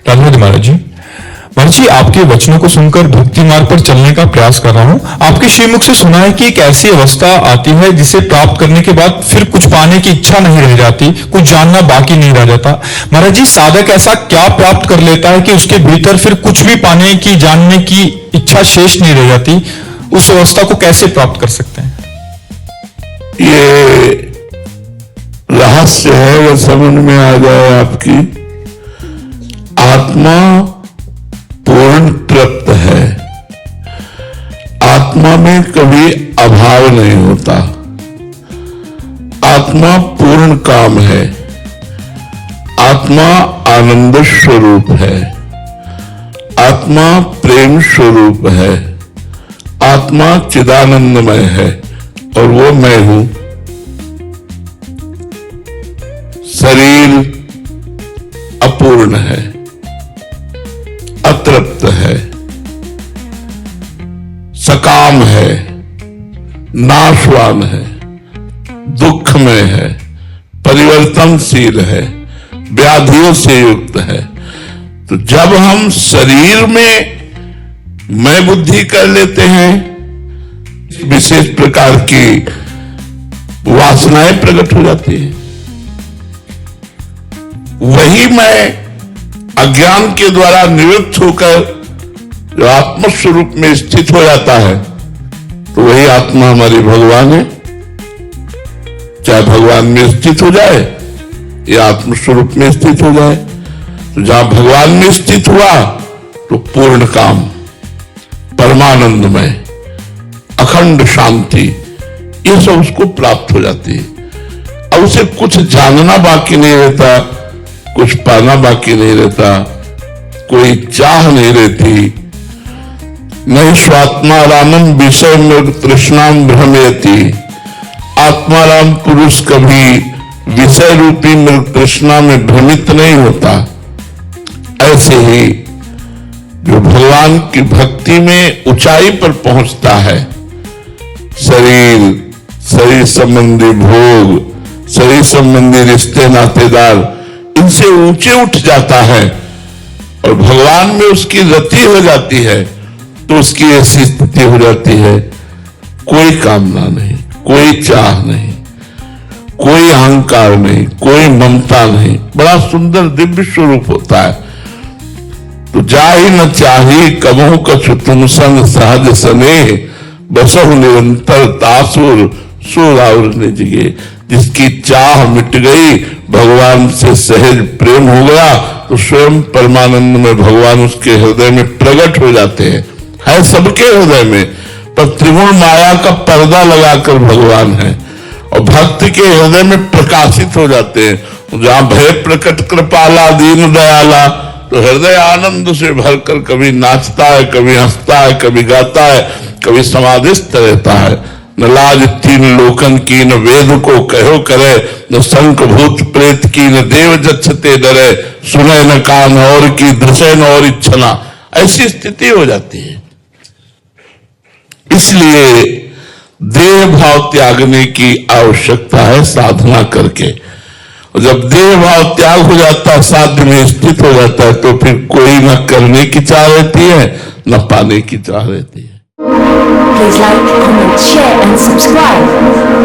राधे महाराज जी। महाराज जी, आपके वचनों को सुनकर भक्ति मार्ग पर चलने का प्रयास कर रहा हूं। आपके श्रीमुख से सुना है कि एक ऐसी अवस्था आती है जिसे प्राप्त करने के बाद फिर कुछ पाने की इच्छा नहीं रह जाती, कुछ जानना बाकी नहीं रह जाता। महाराज जी, साधक ऐसा क्या प्राप्त कर लेता है कि उसके भीतर फिर कुछ भी पाने की, जानने की इच्छा शेष नहीं रह जाती? उस अवस्था को कैसे प्राप्त कर सकते हैं? ये रहस्य है, वह समझ में आ जाए आपकी। आत्मा पूर्ण तृप्त है, आत्मा में कभी अभाव नहीं होता। आत्मा पूर्ण काम है, आत्मा आनंद स्वरूप है, आत्मा प्रेम स्वरूप है, आत्मा चिदानंदमय है और वो मैं हूं। शरीर अपूर्ण है, अतृप्त है, सकाम है, नाशवान है, दुखमय है, परिवर्तनशील है, व्याधियों से युक्त है। तो जब हम शरीर में मैं बुद्धि कर लेते हैं, विशेष प्रकार की वासनाएं प्रकट हो जाती है। वही मैं अज्ञान के द्वारा निवृत्त होकर जो आत्मस्वरूप में स्थित हो जाता है, तो वही आत्मा हमारी भगवान है। चाहे भगवान में स्थित हो जाए या आत्मस्वरूप में स्थित हो जाए, तो जहां भगवान में स्थित हुआ तो पूर्ण काम, परमानंदमय, अखंड शांति, ये सब उसको प्राप्त हो जाती है। अब उसे कुछ जानना बाकी नहीं रहता, कुछ पाना बाकी नहीं रहता, कोई चाह नहीं रहती। नहीं स्वात्मा रामम विषय मृग तृष्णाम भ्रमेति। आत्माराम पुरुष कभी विषय रूपी मृग तृष्णा में भ्रमित नहीं होता। ऐसे ही जो भगवान की भक्ति में ऊंचाई पर पहुंचता है, शरीर संबंधी भोग, शरीर संबंधी रिश्ते नातेदार, इनसे ऊंचे उठ जाता है और भगवान में उसकी रति हो जाती है, तो उसकी ऐसी स्थिति हो जाती है, कोई कामना नहीं, कोई चाह नहीं, कोई अहंकार नहीं, कोई ममता नहीं। बड़ा सुंदर दिव्य स्वरूप होता है। तो जाहि न चाही कबहु कछु तुम संग सहज स्नेह, बसहु निरंतर तासुर सुराउर निजगे। जिसकी चाह मिट गई, भगवान से सहज प्रेम हो गया, तो स्वयं परमानंद में भगवान उसके हृदय में प्रकट हो जाते हैं। है सबके हृदय में, पर त्रिगुण माया का पर्दा लगाकर भगवान है और भक्त के हृदय में प्रकाशित हो जाते हैं। जहां भय प्रकट कृपाला दीन दयाला, तो हृदय आनंद से भरकर कभी नाचता है, कभी हंसता है, कभी गाता है, कभी समाधिस्थ रहता है। न लाज तीन लोकन की, न वेद को कहो करे, न शंख भूत प्रेत की, न देव जच्छते डरे, सुने न कान और की, दृशे न और इच्छना। ऐसी स्थिति हो जाती है। इसलिए देह भाव त्यागने की आवश्यकता है साधना करके। और जब देह भाव त्याग हो जाता है, साध्य में स्थित हो जाता है, तो फिर कोई न करने की चाह रहती है, न पाने की चाह रहती है। Please like, comment, share and subscribe.